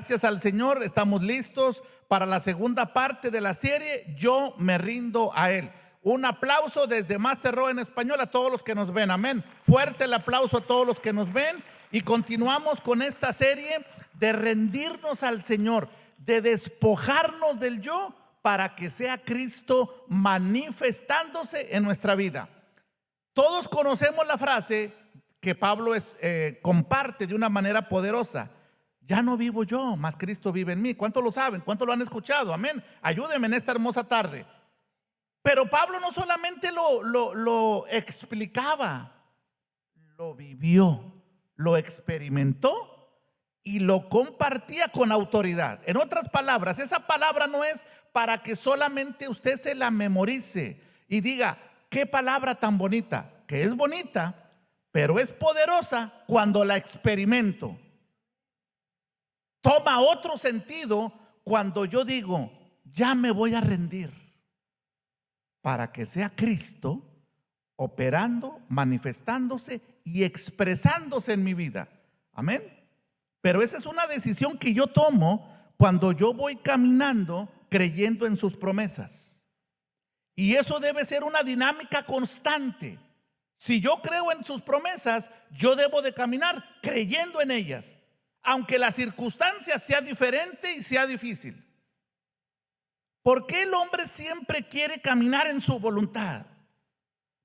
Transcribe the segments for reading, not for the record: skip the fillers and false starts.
Gracias al Señor, estamos listos para la segunda parte de la serie Yo me rindo a Él. Un aplauso desde Master Row en español a todos los que nos ven, amén. Fuerte el aplauso a todos los que nos ven. Y continuamos con esta serie de rendirnos al Señor, de despojarnos del yo para que sea Cristo manifestándose en nuestra vida. Todos conocemos la frase que Pablo comparte de una manera poderosa. Ya no vivo yo, mas Cristo vive en mí. ¿Cuántos lo saben? ¿Cuántos lo han escuchado? Amén. Ayúdenme en esta hermosa tarde. Pero Pablo no solamente lo explicaba, lo vivió, lo experimentó y lo compartía con autoridad. En otras palabras, esa palabra no es para que solamente usted se la memorice y diga, qué palabra tan bonita, que es bonita, pero es poderosa cuando la experimento. Toma otro sentido cuando yo digo, ya me voy a rendir para que sea Cristo operando, manifestándose y expresándose en mi vida. Amén. Pero esa es una decisión que yo tomo cuando yo voy caminando creyendo en sus promesas. Y eso debe ser una dinámica constante. Si yo creo en sus promesas, yo debo de caminar creyendo en ellas, aunque la circunstancia sea diferente y sea difícil. ¿Por qué el hombre siempre quiere caminar en su voluntad?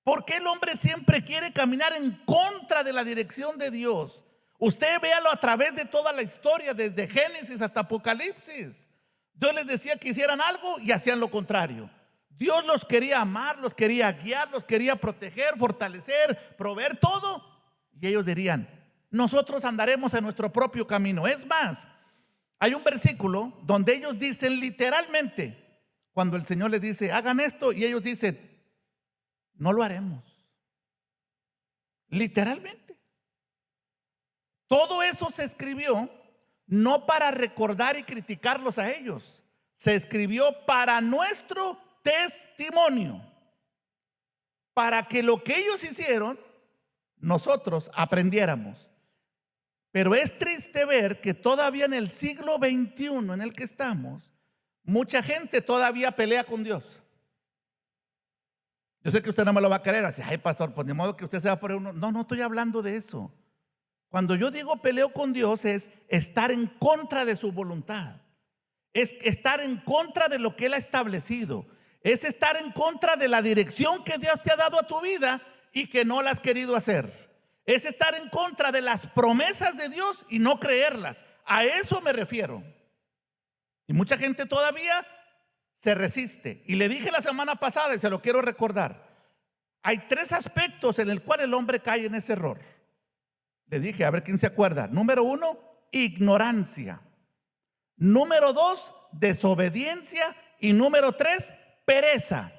¿Por qué el hombre siempre quiere caminar en contra de la dirección de Dios? Usted véalo a través de toda la historia, desde Génesis hasta Apocalipsis. Dios les decía que hicieran algo y hacían lo contrario. Dios los quería amar, los quería guiar, los quería proteger, fortalecer, proveer todo. Y ellos dirían, nosotros andaremos en nuestro propio camino. Es más, hay un versículo donde ellos dicen literalmente, cuando el Señor les dice, hagan esto, y ellos dicen, no lo haremos. Literalmente. Todo eso se escribió no para recordar y criticarlos a ellos. Se escribió para nuestro testimonio, para que lo que ellos hicieron, nosotros aprendiéramos. Pero es triste ver que todavía en el siglo XXI en el que estamos, mucha gente todavía pelea con Dios. Yo sé que usted no me lo va a creer, así, ay pastor, pues de modo que usted se va a poner uno. No estoy hablando de eso. Cuando yo digo peleo con Dios es estar en contra de su voluntad, es estar en contra de lo que Él ha establecido, es estar en contra de la dirección que Dios te ha dado a tu vida y que no la has querido hacer. Es estar en contra de las promesas de Dios y no creerlas. A eso me refiero. Y mucha gente todavía se resiste. Y le dije la semana pasada y se lo quiero recordar. Hay tres aspectos en el cual el hombre cae en ese error. Le dije, a ver quién se acuerda. Número 1, ignorancia. Número 2, desobediencia. Y número 3, pereza.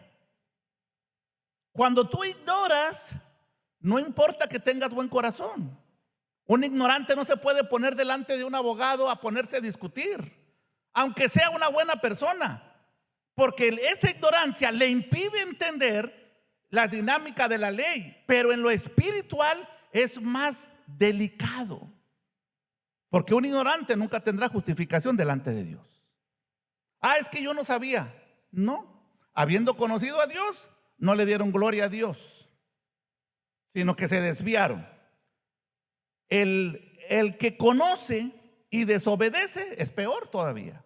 Cuando tú ignoras, no importa que tengas buen corazón. Un ignorante no se puede poner delante de un abogado a ponerse a discutir, aunque sea una buena persona, porque esa ignorancia le impide entender la dinámica de la ley. Pero en lo espiritual es más delicado, porque un ignorante nunca tendrá justificación delante de Dios. Es que yo no sabía. No, habiendo conocido a Dios, no le dieron gloria a Dios, sino que se desviaron. El que conoce y desobedece es peor todavía,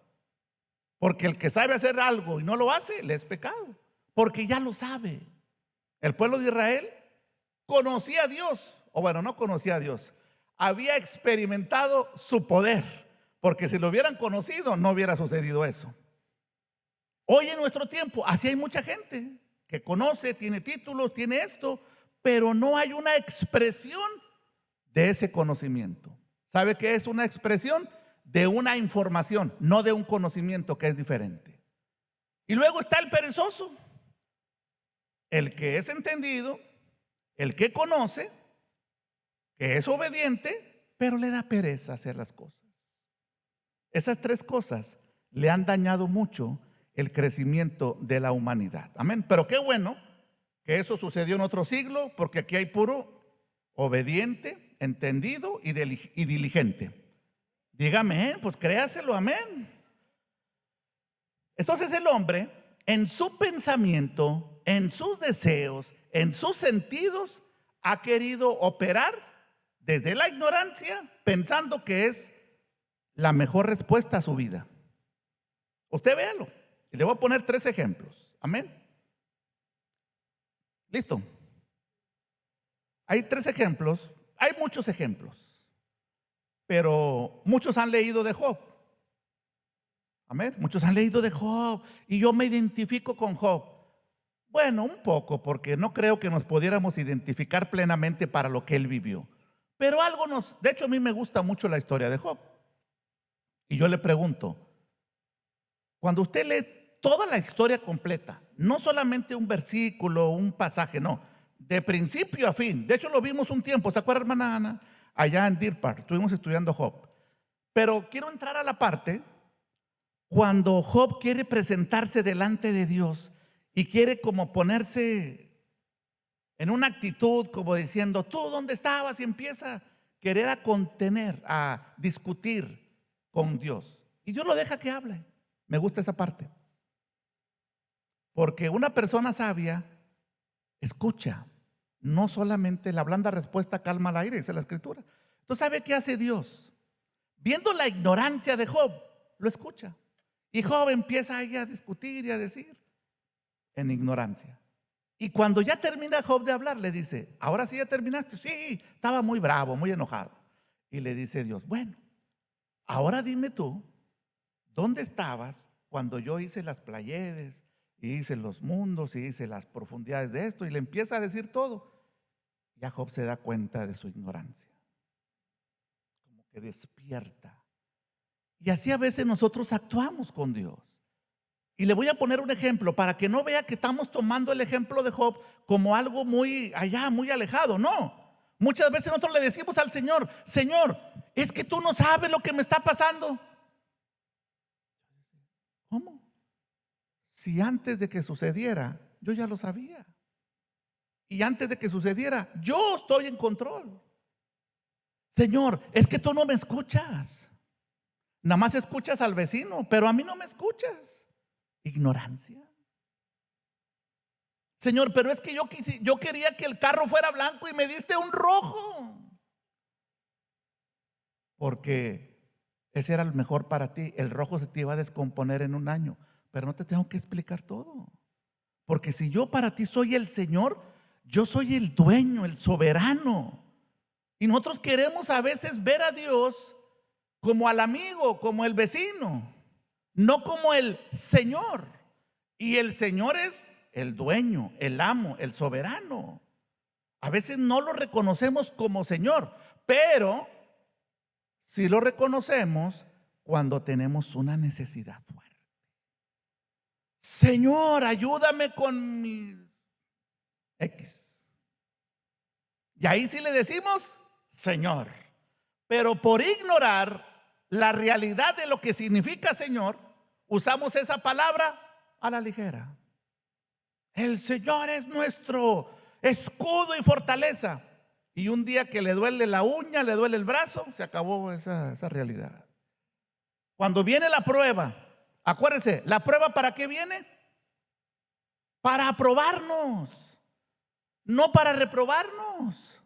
porque el que sabe hacer algo y no lo hace, le es pecado, porque ya lo sabe. El pueblo de Israel conocía a Dios, o bueno, no conocía a Dios, había experimentado su poder, porque si lo hubieran conocido no hubiera sucedido eso. Hoy en nuestro tiempo, así hay mucha gente que conoce, tiene títulos, tiene esto, pero no hay una expresión de ese conocimiento. ¿Sabe qué es una expresión? De una información, no de un conocimiento, que es diferente. Y luego está el perezoso, el que es entendido, el que conoce, que es obediente, pero le da pereza hacer las cosas. Esas tres cosas le han dañado mucho el crecimiento de la humanidad. Amén. Pero qué bueno que eso sucedió en otro siglo, porque aquí hay puro obediente, entendido y diligente. Diga amén, pues créaselo, amén. Entonces el hombre, en su pensamiento, en sus deseos, en sus sentidos, ha querido operar desde la ignorancia, pensando que es la mejor respuesta a su vida. Usted véalo. Y le voy a poner 3 ejemplos. Amén. Listo. Hay 3 ejemplos. Hay muchos ejemplos, pero muchos han leído de Job. Amén. Muchos han leído de Job y yo me identifico con Job. Bueno, un poco, porque no creo que nos pudiéramos identificar plenamente para lo que él vivió. Pero algo de hecho a mí me gusta mucho la historia de Job. Y yo le pregunto, cuando usted lee toda la historia completa, no solamente un versículo, un pasaje, no, de principio a fin. De hecho lo vimos un tiempo, ¿se acuerda, hermana Ana? Allá en Deer Park, estuvimos estudiando Job. Pero quiero entrar a la parte cuando Job quiere presentarse delante de Dios y quiere como ponerse en una actitud como diciendo, ¿tú dónde estabas? Y empieza a querer a contener, a discutir con Dios. Y Dios lo deja que hable. Me gusta esa parte. Porque una persona sabia escucha. No solamente la blanda respuesta calma al aire, dice la escritura. Entonces, ¿sabe qué hace Dios? Viendo la ignorancia de Job, lo escucha. Y Job empieza ahí a discutir y a decir en ignorancia. Y cuando ya termina Job de hablar, le dice, ¿ahora sí ya terminaste? Sí, estaba muy bravo, muy enojado. Y le dice Dios, bueno, ahora dime tú, ¿dónde estabas cuando yo hice las Pleiades, y hice los mundos, y hice las profundidades de esto? Y le empieza a decir todo. Ya Job se da cuenta de su ignorancia, como que despierta. Y así a veces nosotros actuamos con Dios. Y le voy a poner un ejemplo para que no vea que estamos tomando el ejemplo de Job como algo muy allá, muy alejado. No, muchas veces nosotros le decimos al Señor, Señor, es que tú no sabes lo que me está pasando. ¿Cómo? Si antes de que sucediera, yo ya lo sabía. Y antes de que sucediera, yo estoy en control. Señor, es que tú no me escuchas. Nada más escuchas al vecino, pero a mí no me escuchas. Ignorancia. Señor, pero es que yo quería que el carro fuera blanco y me diste un rojo. Porque ese era el mejor para ti. El rojo se te iba a descomponer en un año. Pero no te tengo que explicar todo. Porque si yo para ti soy el Señor, yo soy el dueño, el soberano. Y nosotros queremos a veces ver a Dios como al amigo, como el vecino, no como el Señor. Y el Señor es el dueño, el amo, el soberano. A veces no lo reconocemos como Señor, pero sí lo reconocemos cuando tenemos una necesidad fuerte. Señor, ayúdame con mi X. Y ahí sí le decimos Señor. Pero por ignorar la realidad de lo que significa Señor, usamos esa palabra a la ligera. El Señor es nuestro escudo y fortaleza. Y un día que le duele la uña, le duele el brazo, se acabó esa realidad. Cuando viene la prueba, acuérdese, ¿la prueba para qué viene? Para aprobarnos, no para reprobarnos.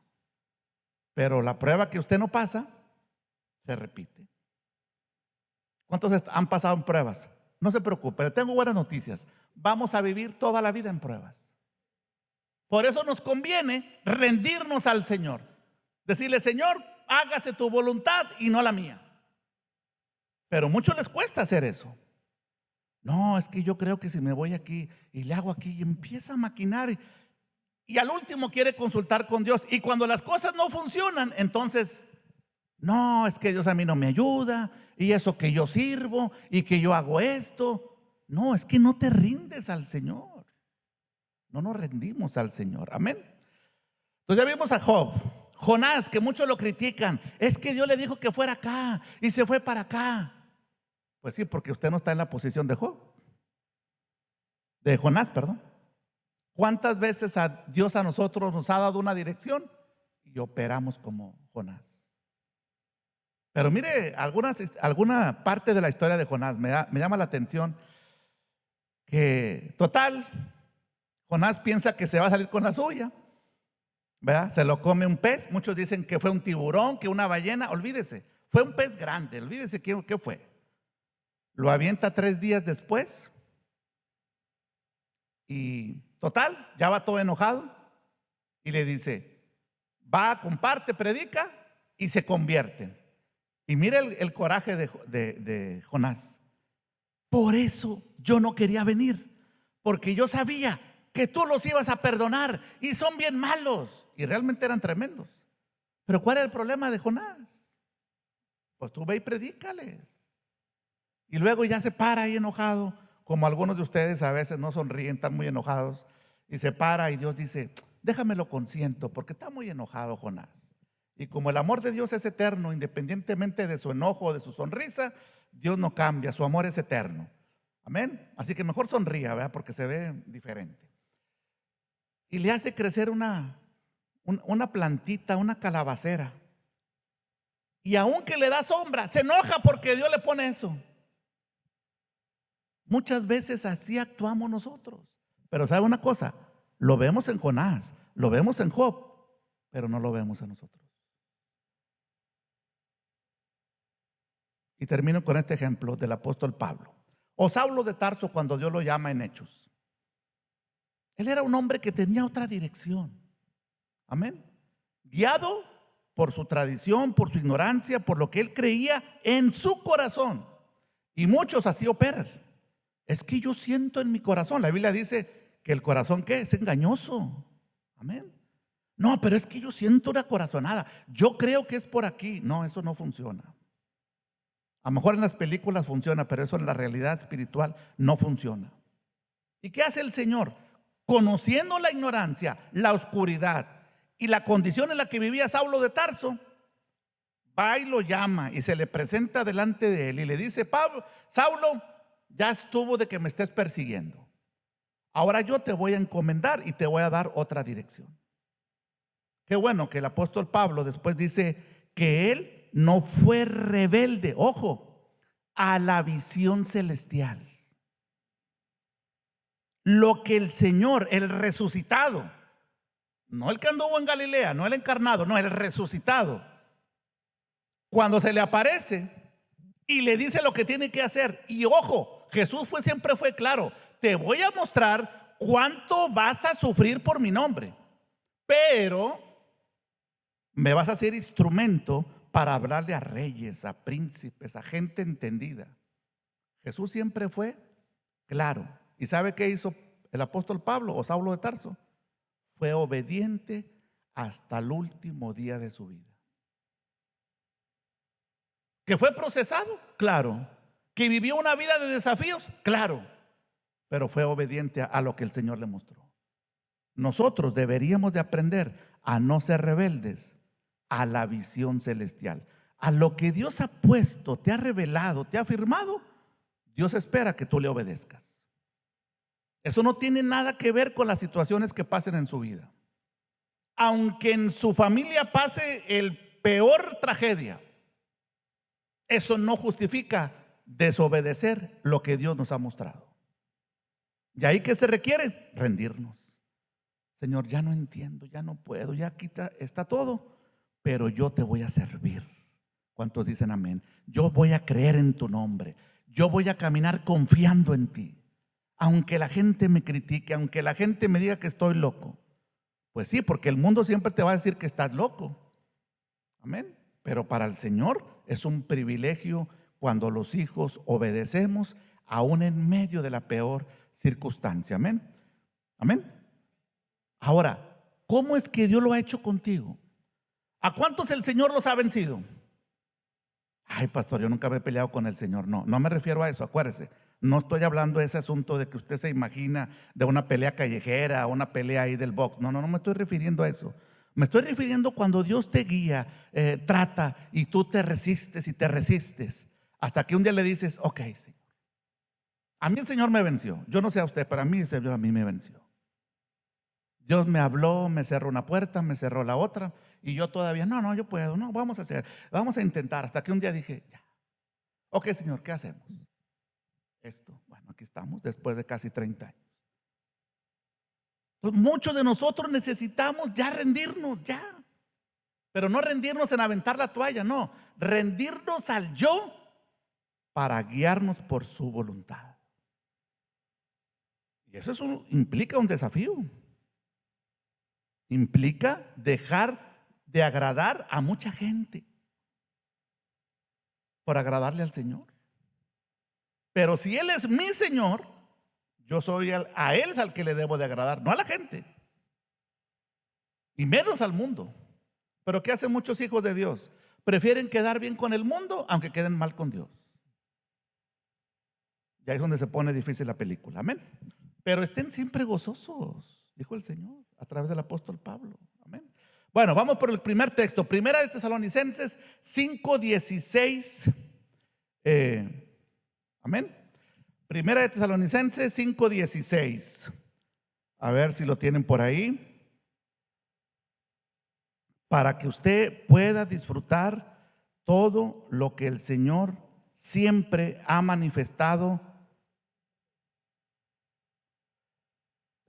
Pero la prueba que usted no pasa, se repite. ¿Cuántos han pasado en pruebas? No se preocupe, le tengo buenas noticias. Vamos a vivir toda la vida en pruebas. Por eso nos conviene rendirnos al Señor. Decirle, Señor, hágase tu voluntad y no la mía. Pero a muchos les cuesta hacer eso. No, es que yo creo que si me voy aquí y le hago aquí y empieza a maquinar y al último quiere consultar con Dios. Y cuando las cosas no funcionan, entonces, no, es que Dios a mí no me ayuda y eso que yo sirvo y que yo hago esto. No, es que no te rindes al Señor. No nos rendimos al Señor. Amén. Entonces ya vimos a Job. Jonás, que muchos lo critican. Es que Dios le dijo que fuera acá y se fue para acá. Pues sí, porque usted no está en la posición de Job. De Jonás, perdón. ¿Cuántas veces Dios a nosotros nos ha dado una dirección y operamos como Jonás? Pero mire, alguna parte de la historia de Jonás me llama la atención que, total, Jonás piensa que se va a salir con la suya, ¿verdad? Se lo come un pez. Muchos dicen que fue un tiburón, que una ballena. Olvídese, fue un pez grande. Olvídese qué fue. Lo avienta 3 días después y total, ya va todo enojado y le dice: va, comparte, predica, y se convierte. Y mire el coraje de Jonás. Por eso yo no quería venir, porque yo sabía que tú los ibas a perdonar y son bien malos. Y realmente eran tremendos. Pero ¿cuál era el problema de Jonás? Pues tú ve y predícales. Y luego ya se para ahí enojado, como algunos de ustedes a veces no sonríen, están muy enojados, y se para y Dios dice: déjamelo consiento, porque está muy enojado Jonás. Y como el amor de Dios es eterno, independientemente de su enojo o de su sonrisa, Dios no cambia, su amor es eterno. Amén. Así que mejor sonría, ¿verdad? Porque se ve diferente. Y le hace crecer una plantita, una calabacera. Y aunque le da sombra, se enoja porque Dios le pone eso. Muchas veces así actuamos nosotros. Pero ¿sabe una cosa? Lo vemos en Jonás, lo vemos en Job, pero no lo vemos en nosotros. Y termino con este ejemplo del apóstol Pablo, o Saulo de Tarso, cuando Dios lo llama en Hechos. Él era un hombre que tenía otra dirección. Amén. Guiado por su tradición, por su ignorancia, por lo que él creía en su corazón. Y muchos así operan. Es que yo siento en mi corazón. La Biblia dice que el corazón, ¿qué? Es engañoso. Amén. No, pero es que yo siento una corazonada. Yo creo que es por aquí. No, eso no funciona. A lo mejor en las películas funciona, pero eso en la realidad espiritual no funciona. ¿Y qué hace el Señor? Conociendo la ignorancia, la oscuridad y la condición en la que vivía Saulo de Tarso, va y lo llama y se le presenta delante de él y le dice: Pablo, Saulo, ya estuvo de que me estés persiguiendo. Ahora yo te voy a encomendar y te voy a dar otra dirección. Qué bueno que el apóstol Pablo después dice que él no fue rebelde, ojo, a la visión celestial. Lo que el Señor, el resucitado, no el que anduvo en Galilea, no el encarnado, no el resucitado, cuando se le aparece y le dice lo que tiene que hacer. Y ojo, Jesús siempre fue claro: te voy a mostrar cuánto vas a sufrir por mi nombre, pero me vas a hacer instrumento para hablarle a reyes, a príncipes, a gente entendida. Jesús siempre fue claro. ¿Y sabe qué hizo el apóstol Pablo o Saulo de Tarso? Fue obediente hasta el último día de su vida. ¿Que fue procesado? Claro. ¿Que vivió una vida de desafíos? Claro. Pero fue obediente a lo que el Señor le mostró. Nosotros deberíamos de aprender a no ser rebeldes a la visión celestial. A lo que Dios ha puesto, te ha revelado, te ha afirmado, Dios espera que tú le obedezcas. Eso no tiene nada que ver con las situaciones que pasen en su vida. Aunque en su familia pase el peor tragedia, eso no justifica desobedecer lo que Dios nos ha mostrado. ¿Y ahí qué se requiere? Rendirnos. Señor, ya no entiendo, ya no puedo, ya aquí está todo, pero yo te voy a servir. ¿Cuántos dicen amén? Yo voy a creer en tu nombre. Yo voy a caminar confiando en ti. Aunque la gente me critique, aunque la gente me diga que estoy loco. Pues sí, porque el mundo siempre te va a decir que estás loco. Amén. Pero para el Señor es un privilegio cuando los hijos obedecemos aún en medio de la peor circunstancia. Amén. Amén. Ahora, ¿cómo es que Dios lo ha hecho contigo? ¿A cuántos el Señor los ha vencido? Ay, pastor, yo nunca me he peleado con el Señor. No, no me refiero a eso, acuérdese. No estoy hablando de ese asunto de que usted se imagina de una pelea callejera, una pelea ahí del box. No, me estoy refiriendo a eso. Me estoy refiriendo cuando Dios te guía, trata y tú te resistes y te resistes. Hasta que un día le dices: ok, Señor, a mí el Señor me venció. Yo no sé a usted, pero a mí el Señor me venció. Dios me habló, me cerró una puerta, me cerró la otra Y yo todavía, no, yo puedo, no, vamos a intentar. Hasta que un día dije, ya, ok, Señor, ¿qué hacemos? Esto, bueno, aquí estamos después de casi 30 años. Entonces, muchos de nosotros necesitamos ya rendirnos, ya. Pero no rendirnos en aventar la toalla, no. Rendirnos al yo para guiarnos por su voluntad. Y eso implica un desafío. Implica dejar de agradar a mucha gente por agradarle al Señor. Pero si Él es mi Señor, yo soy a Él al que le debo de agradar, no a la gente, y menos al mundo. Pero ¿qué hacen muchos hijos de Dios? Prefieren quedar bien con el mundo aunque queden mal con Dios. Y ahí es donde se pone difícil la película, amén. Pero estén siempre gozosos, dijo el Señor a través del apóstol Pablo, amén. Bueno, vamos por el primer texto, Primera de Tesalonicenses 5:16, amén. Primera de Tesalonicenses 5:16. A ver si lo tienen por ahí, para que usted pueda disfrutar todo lo que el Señor siempre ha manifestado.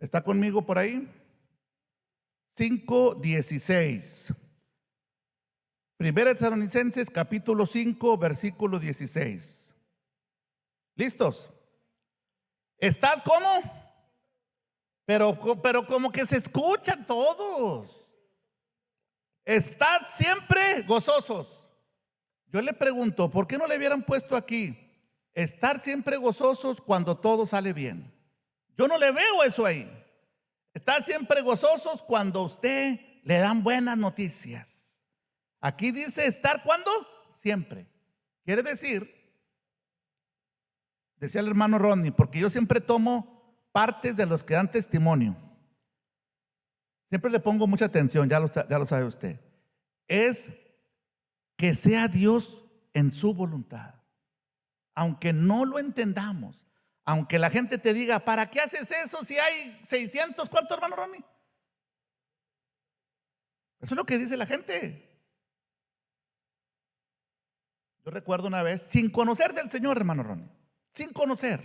¿Está conmigo por ahí? 5:16. Primera de Tesalonicenses capítulo 5 versículo 16. ¿Listos? ¿Estad cómo? Pero como que se escuchan todos. Estad siempre gozosos. Yo le pregunto, ¿por qué no le hubieran puesto aquí estar siempre gozosos cuando todo sale bien? Yo no le veo eso ahí. Estar siempre gozosos cuando a usted le dan buenas noticias. Aquí dice estar ¿cuándo? Siempre. Quiere decir, decía el hermano Rodney, porque yo siempre tomo partes de los que dan testimonio. Siempre le pongo mucha atención, ya lo sabe usted. Es que sea Dios en su voluntad. Aunque no lo entendamos, aunque la gente te diga, ¿para qué haces eso si hay 600? ¿Cuánto, hermano Ronnie? Eso es lo que dice la gente. Yo recuerdo una vez, sin conocer del Señor, hermano Ronnie, sin conocer,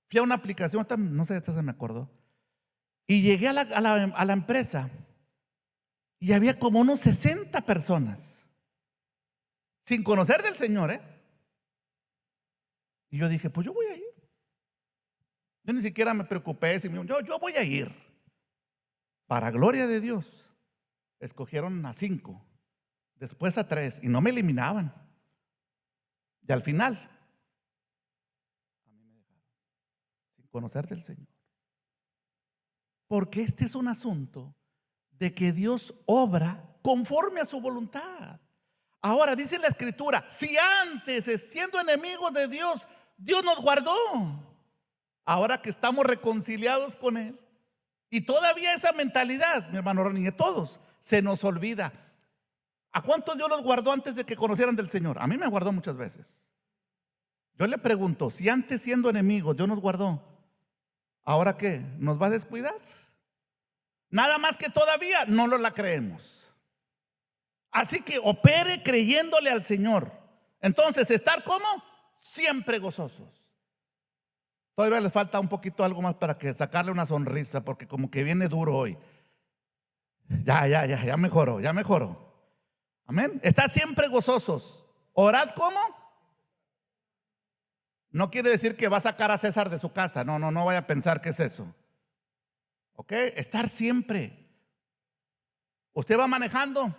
fui a una aplicación, no sé, esta se me acordó, y llegué a la empresa y había como unos 60 personas sin conocer del Señor, y yo dije, pues yo voy a ir. Yo ni siquiera me preocupé, yo voy a ir. Para gloria de Dios, escogieron a 5, después a 3, y no me eliminaban. Y al final, a mí me dejaron sin conocer del Señor. Porque este es un asunto de que Dios obra conforme a su voluntad. Ahora dice la Escritura, si antes siendo enemigos de Dios, Dios nos guardó, ahora que estamos reconciliados con Él, y todavía esa mentalidad, mi hermano Ronnie, de todos se nos olvida. ¿A cuántos Dios los guardó antes de que conocieran del Señor? A mí me guardó muchas veces. Yo le pregunto, si antes siendo enemigos Dios nos guardó, ¿ahora qué? ¿Nos va a descuidar? Nada más que todavía no lo la creemos. Así que opere creyéndole al Señor. Entonces, estar como siempre gozosos. Todavía les falta un poquito algo más para que sacarle una sonrisa, porque como que viene duro hoy. Ya mejoró. Amén. Estar siempre gozosos. Orad como. No quiere decir que va a sacar a César de su casa. No vaya a pensar que es eso. ¿Ok? Estar siempre. Usted va manejando.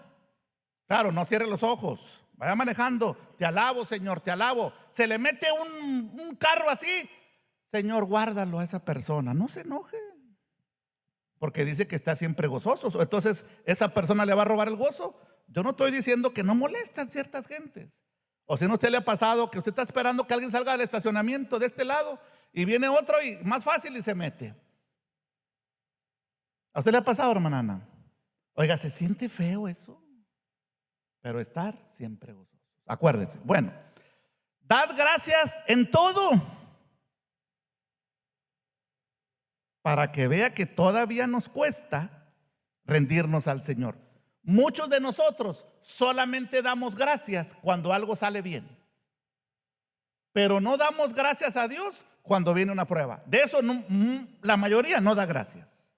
Claro, no cierre los ojos. Vaya manejando. Te alabo, Señor, te alabo. Se le mete un carro así. Señor, guárdalo a esa persona. No se enoje. Porque dice que está siempre gozoso. Entonces, ¿esa persona le va a robar el gozo? Yo no estoy diciendo que no molestan ciertas gentes. O si no, a usted le ha pasado que usted está esperando que alguien salga del estacionamiento de este lado y viene otro y más fácil y se mete. ¿A usted le ha pasado, hermana Ana? Oiga, se siente feo eso. Pero estar siempre gozoso. Acuérdense. Bueno, dad gracias en todo, para que vea que todavía nos cuesta rendirnos al Señor. Muchos de nosotros solamente damos gracias cuando algo sale bien, pero no damos gracias a Dios cuando viene una prueba. De eso la mayoría no da gracias.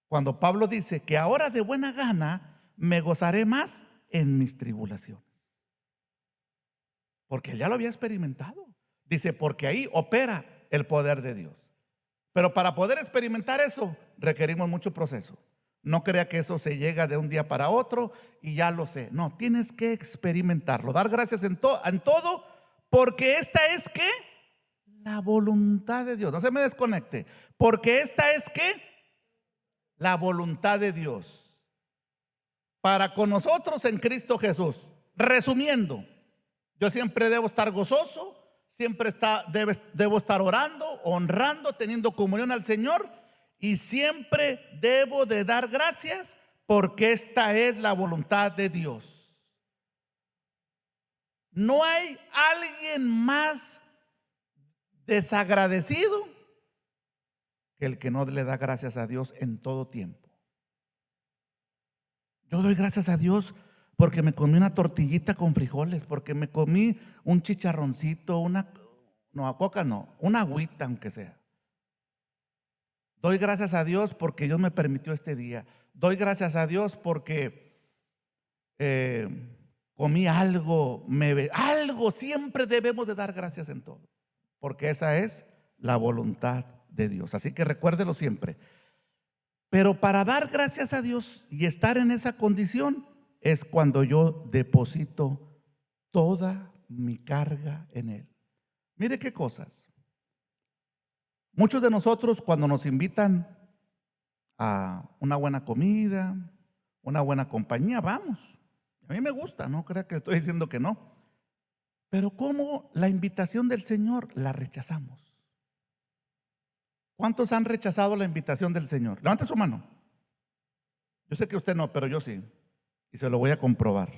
Cuando Pablo dice que ahora de buena gana me gozaré más en mis tribulaciones, porque él ya lo había experimentado. Dice, porque ahí opera el poder de Dios. Pero para poder experimentar eso requerimos mucho proceso. No crea que eso se llega de un día para otro y ya lo sé. No, tienes que experimentarlo, dar gracias en todo, porque esta es que la voluntad de Dios. No se me desconecte, porque esta es que la voluntad de Dios para con nosotros en Cristo Jesús. Resumiendo, yo siempre debo estar gozoso, siempre debo estar orando, honrando, teniendo comunión al Señor, y siempre debo de dar gracias porque esta es la voluntad de Dios. No hay alguien más desagradecido que el que no le da gracias a Dios en todo tiempo. Yo doy gracias a Dios porque me comí una tortillita con frijoles, porque me comí un chicharroncito, una agüita aunque sea. Doy gracias a Dios porque Dios me permitió este día. Doy gracias a Dios porque comí algo, algo. Siempre debemos de dar gracias en todo, porque esa es la voluntad de Dios. Así que recuérdelo siempre. Pero para dar gracias a Dios y estar en esa condición es cuando yo deposito toda mi carga en Él. Mire qué cosas. Muchos de nosotros, cuando nos invitan a una buena comida, una buena compañía, vamos. A mí me gusta, no crea que estoy diciendo que no. Pero ¿cómo la invitación del Señor la rechazamos? ¿Cuántos han rechazado la invitación del Señor? Levante su mano. Yo sé que usted no, pero yo sí, y se lo voy a comprobar.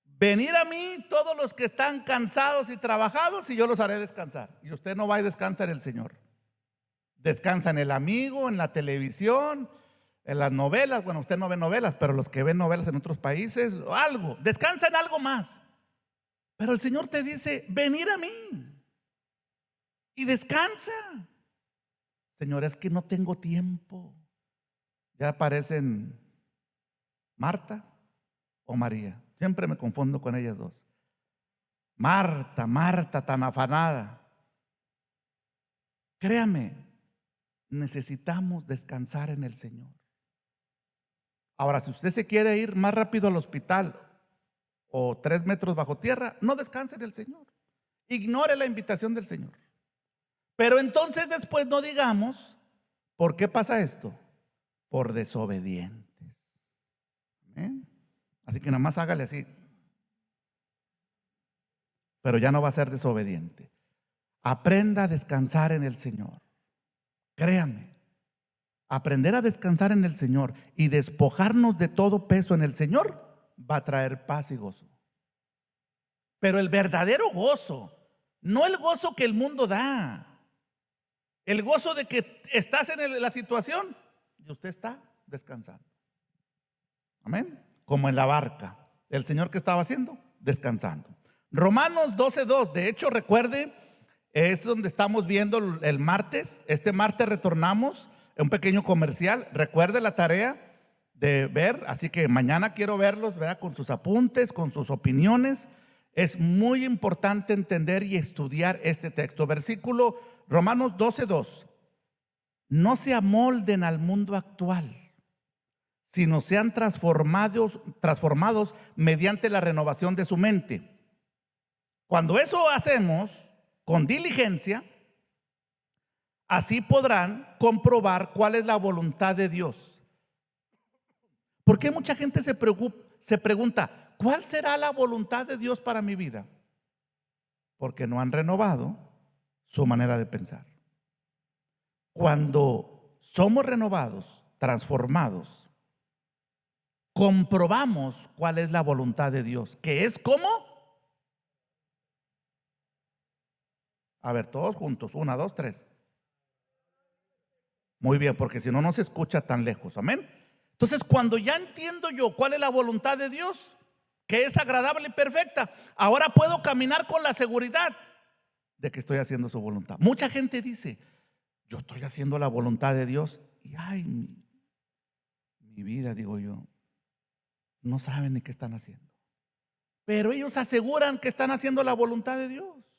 Venir a mí todos los que están cansados y trabajados, y yo los haré descansar. Y usted no va y descansa en el Señor. Descansa en el amigo, en la televisión, en las novelas. Bueno, usted no ve novelas, pero los que ven novelas en otros países, algo, descansa en algo más. Pero el Señor te dice, venir a mí y descansa. Señor, es que no tengo tiempo. Ya aparecen Marta o María. Siempre me confundo con ellas dos. Marta, tan afanada. Créame, necesitamos descansar en el Señor. Ahora, si usted se quiere ir más rápido al hospital o 3 metros bajo tierra, no descanse en el Señor. Ignore la invitación del Señor. Pero entonces después no digamos, ¿por qué pasa esto? Por desobedientes. ¿Amén? Así que nada más hágale así. Pero ya no va a ser desobediente. Aprenda a descansar en el Señor. Créame, aprender a descansar en el Señor y despojarnos de todo peso en el Señor va a traer paz y gozo. Pero el verdadero gozo, no el gozo que el mundo da, el gozo de que estás en la situación y usted está descansando. Amén. Como en la barca, el Señor que estaba haciendo, descansando. Romanos 12:2, de hecho recuerde, es donde estamos viendo el martes. Este martes retornamos un pequeño comercial. Recuerde la tarea de ver, así que mañana quiero verlos, ¿verdad? Con sus apuntes, con sus opiniones. Es muy importante entender y estudiar este texto. Versículo Romanos 12:2. No se amolden al mundo actual, sino sean transformados mediante la renovación de su mente. Cuando eso hacemos con diligencia, así podrán comprobar cuál es la voluntad de Dios. ¿Por qué mucha gente se pregunta, ¿cuál será la voluntad de Dios para mi vida? Porque no han renovado su manera de pensar. Cuando somos renovados, transformados, comprobamos cuál es la voluntad de Dios, que es como, a ver, todos juntos, 1, 2, 3. Muy bien, porque si no, no se escucha tan lejos. Amén. Entonces, cuando ya entiendo yo cuál es la voluntad de Dios, que es agradable y perfecta, ahora puedo caminar con la seguridad de que estoy haciendo su voluntad. Mucha gente dice, yo estoy haciendo la voluntad de Dios y ay, mi vida, digo yo, no saben ni qué están haciendo. Pero ellos aseguran que están haciendo la voluntad de Dios.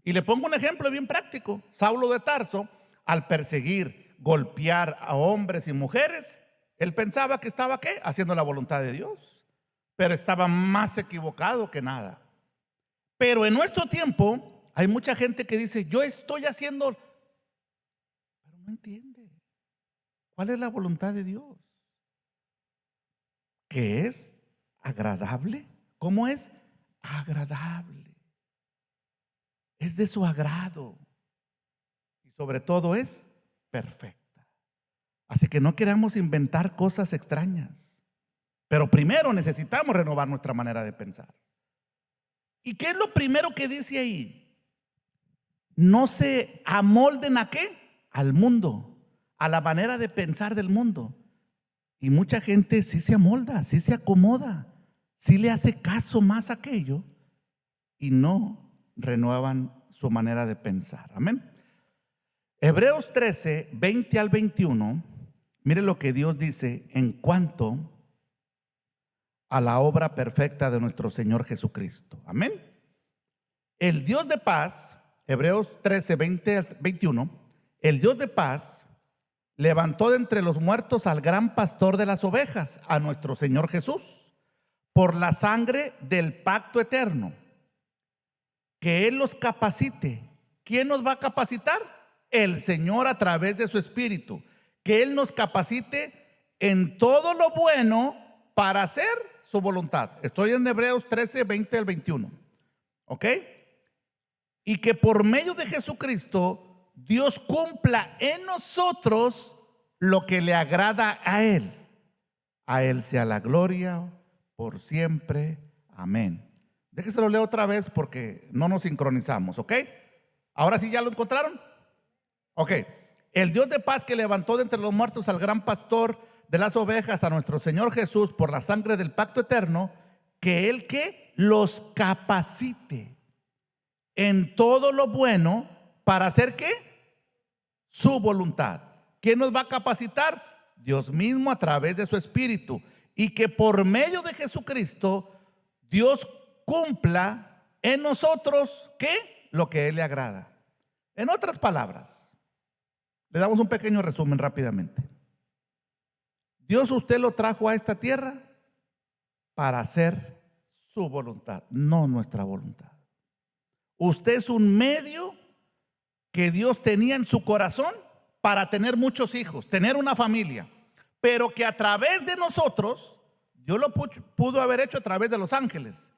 Y le pongo un ejemplo bien práctico. Saulo de Tarso, al perseguir, golpear a hombres y mujeres, él pensaba que estaba ¿qué? Haciendo la voluntad de Dios. Pero estaba más equivocado que nada. Pero en nuestro tiempo hay mucha gente que dice, yo estoy haciendo, pero no entiende cuál es la voluntad de Dios, que es agradable. ¿Cómo es? Agradable. Es de su agrado y sobre todo es perfecta. Así que no queramos inventar cosas extrañas, pero primero necesitamos renovar nuestra manera de pensar. ¿Y qué es lo primero que dice ahí? No se amolden ¿a qué? Al mundo, a la manera de pensar del mundo. Y mucha gente sí se amolda, sí se acomoda, sí le hace caso más a aquello y no renuevan su manera de pensar. Amén. Hebreos 13, 20 al 21. Mire lo que Dios dice en cuanto a la obra perfecta de nuestro Señor Jesucristo. Amén. El Dios de paz, Hebreos 13, 20 al 21, el Dios de paz levantó de entre los muertos al gran pastor de las ovejas, a nuestro Señor Jesús, por la sangre del pacto eterno, que Él los capacite. ¿Quién nos va a capacitar? El Señor a través de su Espíritu. Que Él nos capacite en todo lo bueno para hacer su voluntad. Estoy en Hebreos 13, 20 al 21. ¿Ok? Y que por medio de Jesucristo Dios cumpla en nosotros lo que le agrada a Él. A Él sea la gloria por siempre. Amén. Déjese lo leo otra vez porque no nos sincronizamos, ¿ok? Ahora sí, ¿ya lo encontraron? Ok. El Dios de paz que levantó de entre los muertos al gran pastor de las ovejas, a nuestro Señor Jesús, por la sangre del pacto eterno, que Él que los capacite en todo lo bueno para hacer ¿qué? Su voluntad. ¿Quién nos va a capacitar? Dios mismo a través de su Espíritu. Y que por medio de Jesucristo Dios cumpla en nosotros ¿qué? Lo que Él le agrada. En otras palabras, le damos un pequeño resumen rápidamente. Dios usted lo trajo a esta tierra para hacer su voluntad, no nuestra voluntad. Usted es un medio que Dios tenía en su corazón para tener muchos hijos, tener una familia, pero que a través de nosotros, Dios lo pudo haber hecho a través de los ángeles,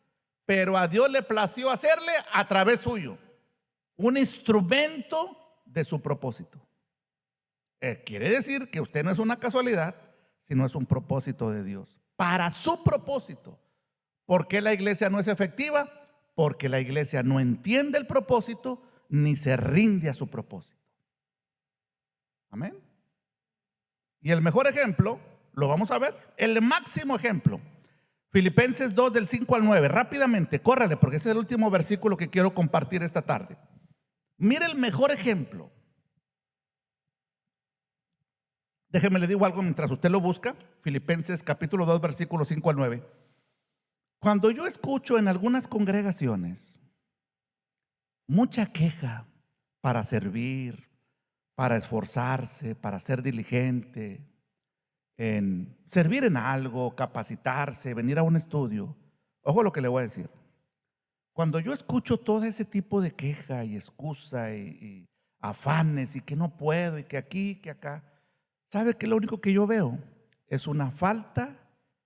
pero a Dios le plació hacerle a través suyo, un instrumento de su propósito. Quiere decir que usted no es una casualidad, sino es un propósito de Dios, para su propósito. ¿Por qué la iglesia no es efectiva? Porque la iglesia no entiende el propósito ni se rinde a su propósito. Amén. Y el mejor ejemplo lo vamos a ver, el máximo ejemplo, Filipenses 2 del 5 al 9. Rápidamente, córrale porque ese es el último versículo que quiero compartir esta tarde. Mire el mejor ejemplo. Déjeme le digo algo mientras usted lo busca. Filipenses capítulo 2 versículos 5 al 9. Cuando yo escucho en algunas congregaciones mucha queja para servir, para esforzarse, para ser diligente, en servir en algo, capacitarse, venir a un estudio, ojo lo que le voy a decir. Cuando yo escucho todo ese tipo de queja y excusa y afanes y que no puedo y que aquí, que acá, ¿sabe que lo único que yo veo es una falta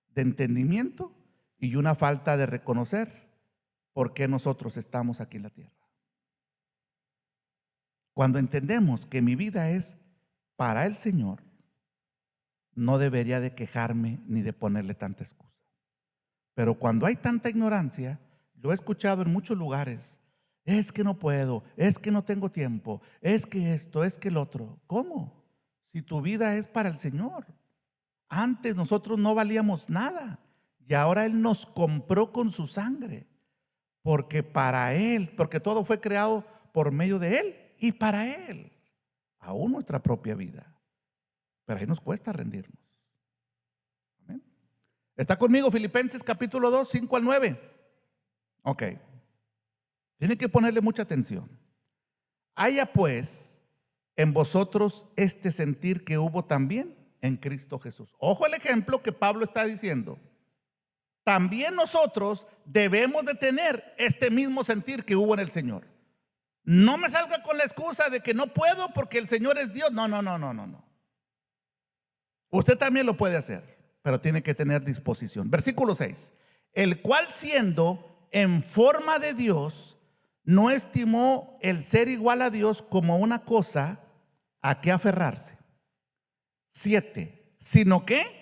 de entendimiento y una falta de reconocer por qué nosotros estamos aquí en la tierra? Cuando entendemos que mi vida es para el Señor, no debería de quejarme ni de ponerle tanta excusa. Pero cuando hay tanta ignorancia, lo he escuchado en muchos lugares, es que no puedo, es que no tengo tiempo, es que esto, es que el otro. ¿Cómo? Si tu vida es para el Señor, Antes nosotros no valíamos nada y ahora Él nos compró con su sangre. Porque para Él, porque todo fue creado por medio de Él y para Él, aún nuestra propia vida. Pero ahí nos cuesta rendirnos. Amén. ¿Está conmigo Filipenses capítulo 2, 5 al 9? Ok. Tiene que ponerle mucha atención. Haya pues en vosotros este sentir que hubo también en Cristo Jesús. Ojo el ejemplo que Pablo está diciendo. También nosotros debemos de tener este mismo sentir que hubo en el Señor. No me salga con la excusa de que no puedo porque el Señor es Dios. No, no, no, no, no, no. Usted también lo puede hacer, pero tiene que tener disposición. Versículo 6. El cual siendo en forma de Dios, no estimó el ser igual a Dios como una cosa a que aferrarse. 7. Sino que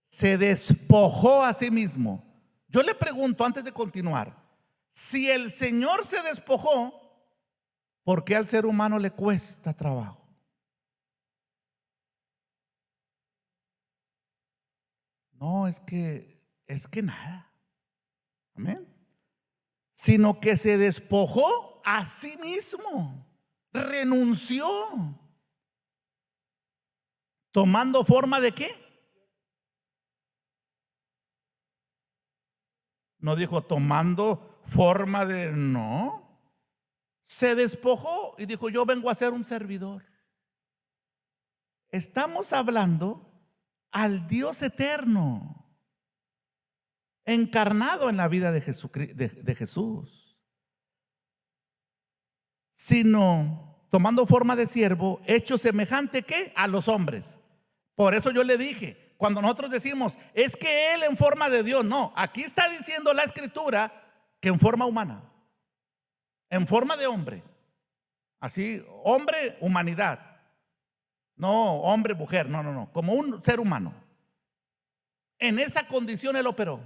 se despojó a sí mismo. Yo le pregunto antes de continuar, si el Señor se despojó, ¿por qué al ser humano le cuesta trabajo? No, es que nada. Amén. Sino que se despojó a sí mismo, renunció, tomando forma de ¿qué? No dijo tomando forma de, no. Se despojó y dijo, yo vengo a ser un servidor. Estamos hablando al Dios eterno, encarnado en la vida de Jesús. Sino tomando forma de siervo, hecho semejante ¿qué? A los hombres. Por eso yo le dije, cuando nosotros decimos, es que Él en forma de Dios, no, aquí está diciendo la Escritura que en forma humana, en forma de hombre, así, hombre, humanidad, no hombre, mujer, no, no, no, como un ser humano. En esa condición Él operó.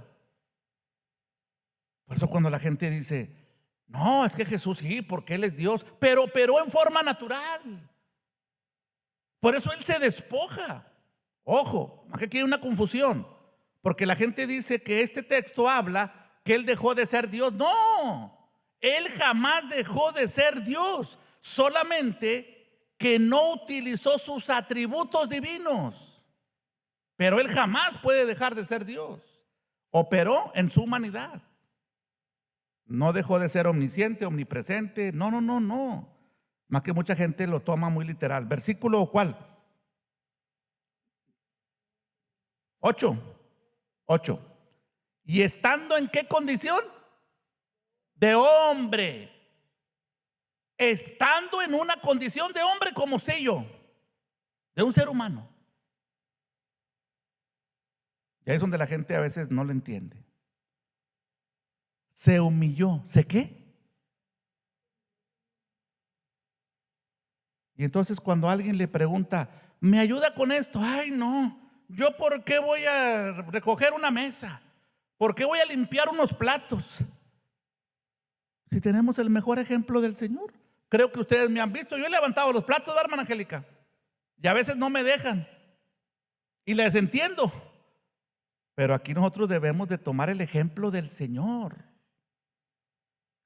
Por eso cuando la gente dice, no, es que Jesús sí, porque Él es Dios, pero operó en forma natural. Por eso Él se despoja. Ojo, aquí hay una confusión, porque la gente dice que este texto habla que Él dejó de ser Dios. No, Él jamás dejó de ser Dios, solamente que no utilizó sus atributos divinos. Pero Él jamás puede dejar de ser Dios. Operó en su humanidad. No dejó de ser omnisciente, omnipresente. No, no, no, no. Más que mucha gente lo toma muy literal. Versículo ¿cuál? 8. ¿Y estando en qué condición? De hombre. Estando en una condición de hombre como usted y yo, de un ser humano. Y ahí es donde la gente a veces no lo entiende. Se humilló. ¿Se qué? Y entonces cuando alguien le pregunta, ¿me ayuda con esto? Ay, no. ¿Yo por qué voy a recoger una mesa? ¿Por qué voy a limpiar unos platos? Si tenemos el mejor ejemplo del Señor. Creo que ustedes me han visto. Yo he levantado los platos, hermana Angélica, y a veces no me dejan. Y les entiendo. Pero aquí nosotros debemos de tomar el ejemplo del Señor.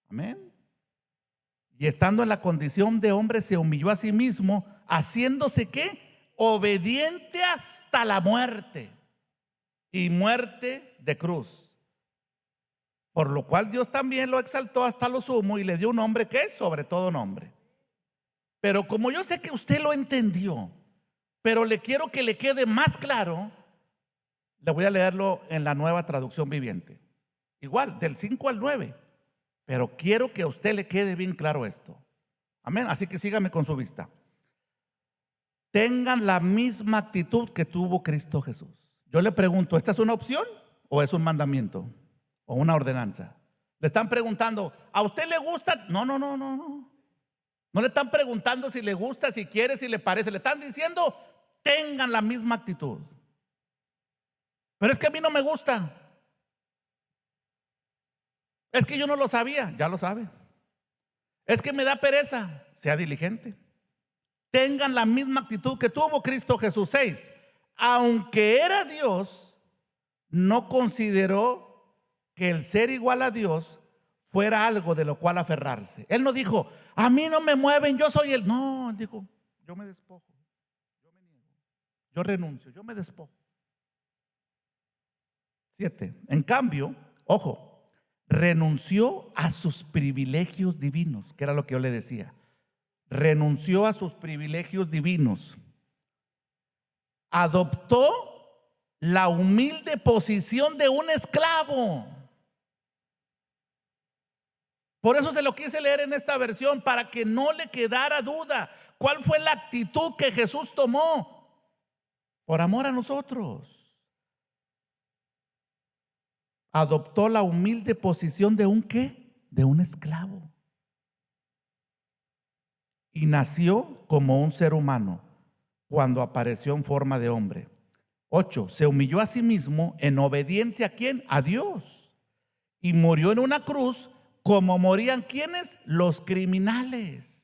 Amén. Y estando en la condición de hombre, se humilló a sí mismo, haciéndose ¿qué? Obediente hasta la muerte, y muerte de cruz. Por lo cual Dios también lo exaltó hasta lo sumo y le dio un nombre que es sobre todo nombre. Pero como yo sé que usted lo entendió, pero le quiero que le quede más claro, le voy a leerlo en la Nueva Traducción Viviente. Igual, del 5 al 9. Pero quiero que a usted le quede bien claro esto. Amén. Así que sígame con su vista. Tengan la misma actitud que tuvo Cristo Jesús. Yo le pregunto, ¿esta es una opción o es un mandamiento o una ordenanza? Le están preguntando, ¿a usted le gusta? No, no, no, no, no. No le están preguntando si le gusta, si quiere, si le parece. Le están diciendo, tengan la misma actitud. Pero es que a mí no me gusta. Es que yo no lo sabía, ya lo sabe. Es que me da pereza, sea diligente. Tengan la misma actitud que tuvo Cristo Jesús. 6. aunque era Dios, no consideró que el ser igual a Dios fuera algo de lo cual aferrarse. Él no dijo, a mí no me mueven, yo soy el. No, él dijo, yo me despojo, yo me niego, yo renuncio, yo me despojo. 7. En cambio, ojo, renunció a sus privilegios divinos, que era lo que yo le decía. Renunció a sus privilegios divinos. Adoptó la humilde posición de un esclavo. Por eso se lo quise leer en esta versión, para que no le quedara duda. ¿Cuál fue la actitud que Jesús tomó? Por amor a nosotros. Adoptó la humilde posición de un ¿qué? De un esclavo. Y nació como un ser humano cuando apareció en forma de hombre. 8. Se humilló a sí mismo en obediencia ¿a quién? A Dios. Y murió en una cruz como morían ¿quiénes? Los criminales.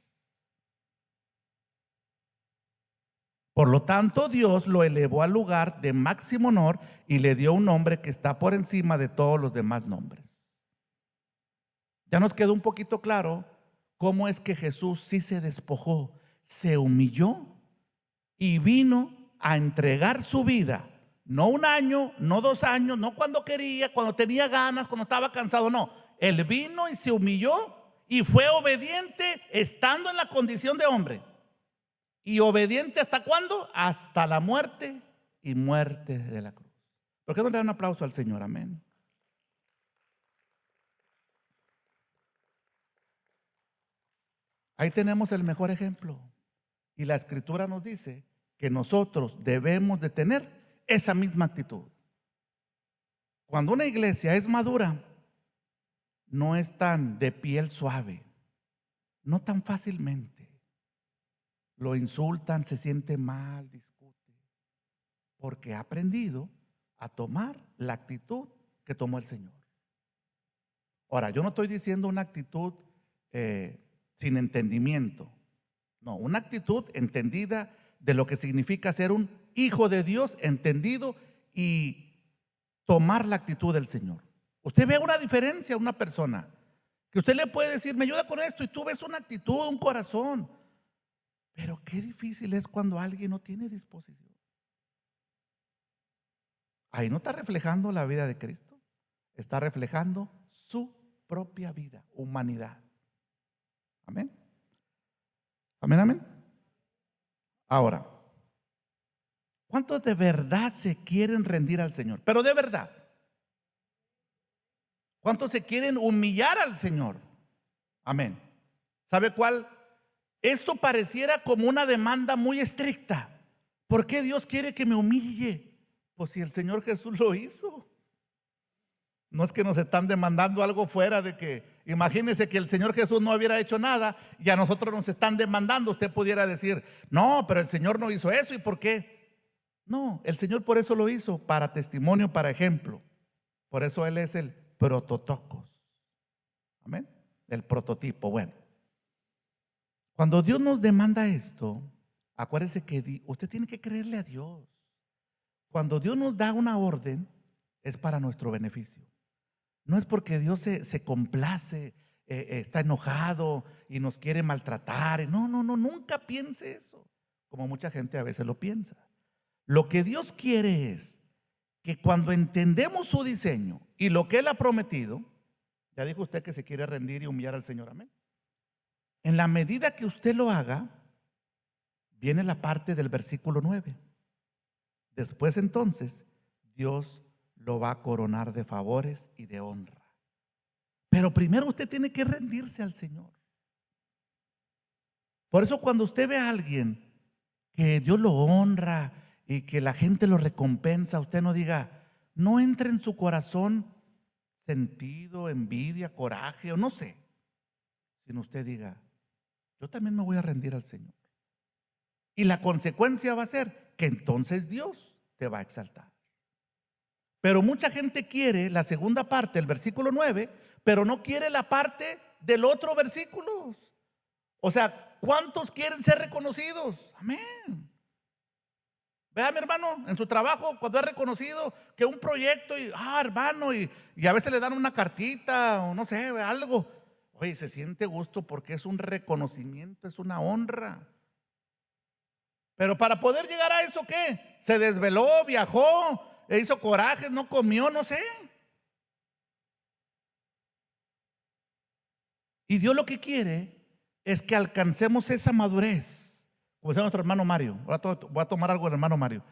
Por lo tanto, Dios lo elevó al lugar de máximo honor y le dio un nombre que está por encima de todos los demás nombres. Ya nos quedó un poquito claro cómo es que Jesús sí se despojó, se humilló y vino a entregar su vida. No un año, no 2 años, no cuando quería, cuando tenía ganas, cuando estaba cansado, no. Él vino y se humilló y fue obediente estando en la condición de hombre. ¿Y obediente hasta cuándo? Hasta la muerte y muerte de la cruz. ¿Por qué no le dan un aplauso al Señor? Amén. Ahí tenemos el mejor ejemplo. Y la Escritura nos dice que nosotros debemos de tener esa misma actitud. Cuando una iglesia es madura, no es tan de piel suave, no tan fácilmente. Lo insultan, se siente mal, discute, porque ha aprendido a tomar la actitud que tomó el Señor. Ahora, yo no estoy diciendo una actitud sin entendimiento. No, una actitud entendida de lo que significa ser un hijo de Dios, entendido y tomar la actitud del Señor. Usted ve una diferencia a una persona que usted le puede decir, me ayuda con esto, y tú ves una actitud, un corazón. Pero qué difícil es cuando alguien no tiene disposición. Ahí no está reflejando la vida de Cristo, está reflejando su propia vida, humanidad. Amén. Amén, amén. Ahora, ¿cuántos de verdad se quieren rendir al Señor? Pero de verdad. ¿Cuántos se quieren humillar al Señor? Amén. ¿Sabe cuál? Esto pareciera como una demanda muy estricta. ¿Por qué Dios quiere que me humille? Pues si el Señor Jesús lo hizo. No es que nos están demandando algo fuera de que, imagínese que el Señor Jesús no hubiera hecho nada y a nosotros nos están demandando. Usted pudiera decir, no, pero el Señor no hizo eso. ¿Y por qué? No, el Señor por eso lo hizo, para testimonio, para ejemplo. Por eso Él es el prototocos. Amén. El prototipo. Bueno, cuando Dios nos demanda esto, acuérdese que usted tiene que creerle a Dios. Cuando Dios nos da una orden, es para nuestro beneficio. No es porque Dios se complace, está enojado y nos quiere maltratar. No, nunca piense eso, como mucha gente a veces lo piensa. Lo que Dios quiere es que cuando entendemos su diseño y lo que Él ha prometido, ya dijo usted que se quiere rendir y humillar al Señor, amén. En la medida que usted lo haga, viene la parte del versículo 9. Después entonces, Dios lo va a coronar de favores y de honra. Pero primero usted tiene que rendirse al Señor. Por eso cuando usted ve a alguien que Dios lo honra y que la gente lo recompensa, usted no diga, no entre en su corazón sentido, envidia, coraje o no sé, sino usted diga, yo también me voy a rendir al Señor. Y la consecuencia va a ser que entonces Dios te va a exaltar. Pero mucha gente quiere la segunda parte, el versículo 9, pero no quiere la parte del otro versículo. O sea, ¿cuántos quieren ser reconocidos? Amén. Vea, mi hermano, en su trabajo, cuando es reconocido que un proyecto, hermano, y a veces le dan una cartita o no sé, algo. Oye, se siente gusto porque es un reconocimiento, es una honra. Pero para poder llegar a eso, ¿qué? Se desveló, viajó, hizo corajes, no comió, no sé. Y Dios lo que quiere es que alcancemos esa madurez. Como decía nuestro hermano Mario, ahora voy a tomar algo del hermano Mario.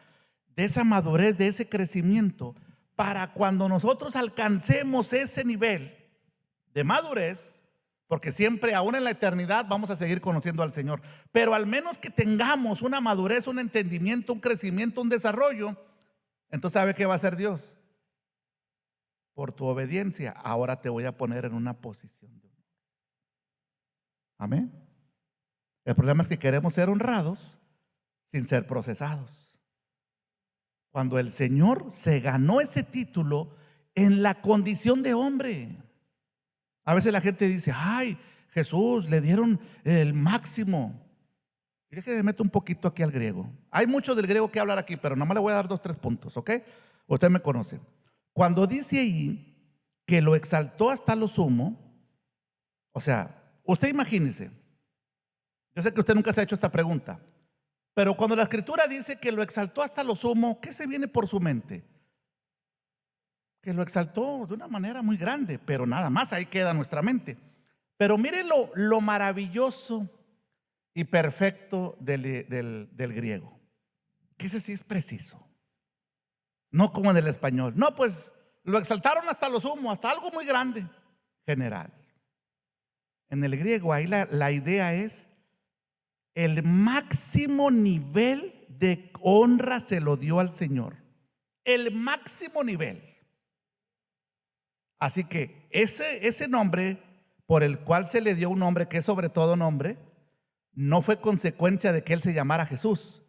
De esa madurez, de ese crecimiento, para cuando nosotros alcancemos ese nivel de madurez, porque siempre, aún en la eternidad, vamos a seguir conociendo al Señor, pero al menos que tengamos una madurez, un entendimiento, un crecimiento, un desarrollo. Entonces, ¿sabe qué va a hacer Dios? Por tu obediencia, ahora te voy a poner en una posición de honor. Amén. El problema es que queremos ser honrados sin ser procesados. Cuando el Señor se ganó ese título en la condición de hombre. A veces la gente dice, ay, Jesús le dieron el máximo. Y déjeme meter un poquito aquí al griego. Hay mucho del griego que hablar aquí, pero nada más le voy a dar 2, 3 puntos, ¿ok? Usted me conoce. Cuando dice ahí que lo exaltó hasta lo sumo, o sea, usted imagínese, yo sé que usted nunca se ha hecho esta pregunta, pero cuando la escritura dice que lo exaltó hasta lo sumo, ¿qué se viene por su mente? Que lo exaltó de una manera muy grande, pero nada más ahí queda nuestra mente. Pero mire lo maravilloso y perfecto del griego, que ese sí es preciso, no como en el español. No, pues lo exaltaron hasta lo sumo, hasta algo muy grande, general. En el griego ahí la idea es el máximo nivel de honra se lo dio al Señor, el máximo nivel. Así que ese nombre por el cual se le dio un nombre que es sobre todo nombre, no fue consecuencia de que él se llamara Jesús.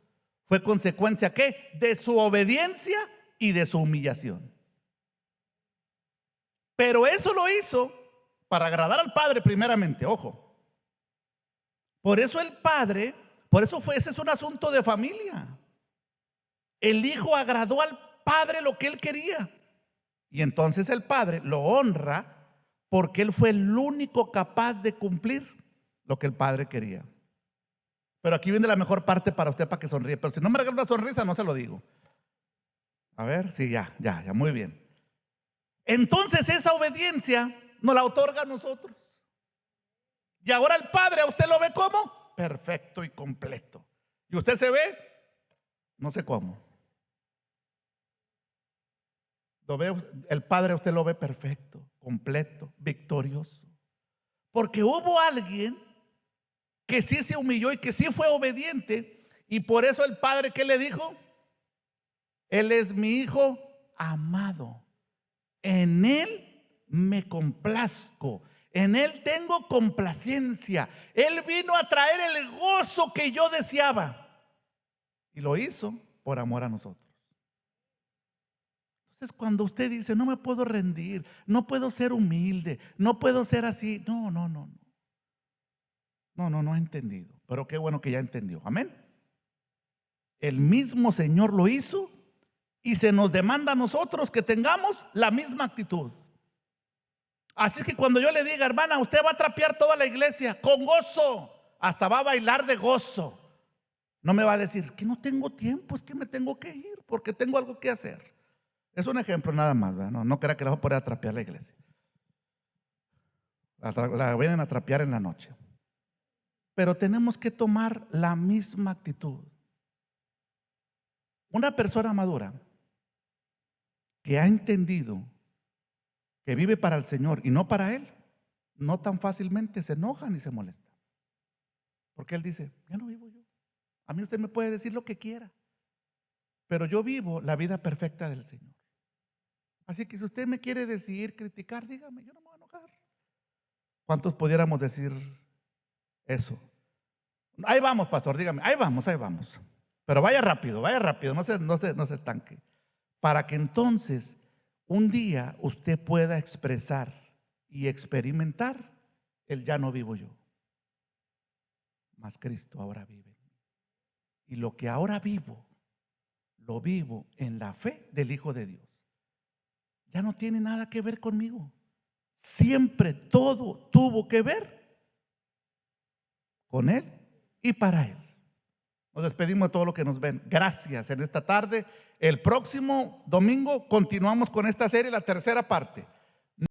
Fue consecuencia ¿qué? De su obediencia y de su humillación. Pero eso lo hizo para agradar al Padre primeramente, ojo. Por eso el Padre, ese es un asunto de familia. El Hijo agradó al Padre lo que él quería. Y entonces el Padre lo honra porque él fue el único capaz de cumplir lo que el Padre quería. Pero aquí viene la mejor parte para usted, para que sonríe. Pero si no me regala una sonrisa, no se lo digo. A ver, sí, ya, muy bien. Entonces esa obediencia nos la otorga a nosotros. Y ahora el Padre, ¿a usted lo ve como? Perfecto y completo. Y usted se ve, no sé cómo. Lo ve, el Padre, usted lo ve perfecto, completo, victorioso. Porque hubo alguien que sí se humilló y que sí fue obediente. Y por eso el Padre, ¿qué le dijo? Él es mi Hijo amado. En Él me complazco. En Él tengo complacencia. Él vino a traer el gozo que yo deseaba. Y lo hizo por amor a nosotros. Entonces cuando usted dice, no me puedo rendir, no puedo ser humilde, no puedo ser así. No he entendido. Pero qué bueno que ya entendió. Amén. El mismo Señor lo hizo y se nos demanda a nosotros que tengamos la misma actitud. Así que cuando yo le diga, hermana, usted va a trapear toda la iglesia con gozo, hasta va a bailar de gozo, no me va a decir que no tengo tiempo, es que me tengo que ir porque tengo algo que hacer. Es un ejemplo nada más, ¿verdad? No crea que la voy a poner a trapear la iglesia. La vienen a trapear en la noche. Pero tenemos que tomar la misma actitud. Una persona madura que ha entendido que vive para el Señor y no para Él, no tan fácilmente se enoja ni se molesta. Porque Él dice, ya no vivo yo. A mí usted me puede decir lo que quiera, pero yo vivo la vida perfecta del Señor. Así que si usted me quiere decir, criticar, dígame, yo no me voy a enojar. ¿Cuántos pudiéramos decir eso? Ahí vamos, pastor, dígame, ahí vamos. Pero vaya rápido, no se estanque. Para que entonces un día usted pueda expresar y experimentar el ya no vivo yo, mas Cristo ahora vive. Y lo que ahora vivo, lo vivo en la fe del Hijo de Dios. Ya no tiene nada que ver conmigo. Siempre todo tuvo que ver con Él y para Él. Nos despedimos de todos los que nos ven. Gracias en esta tarde. El próximo domingo continuamos con esta serie, la tercera parte.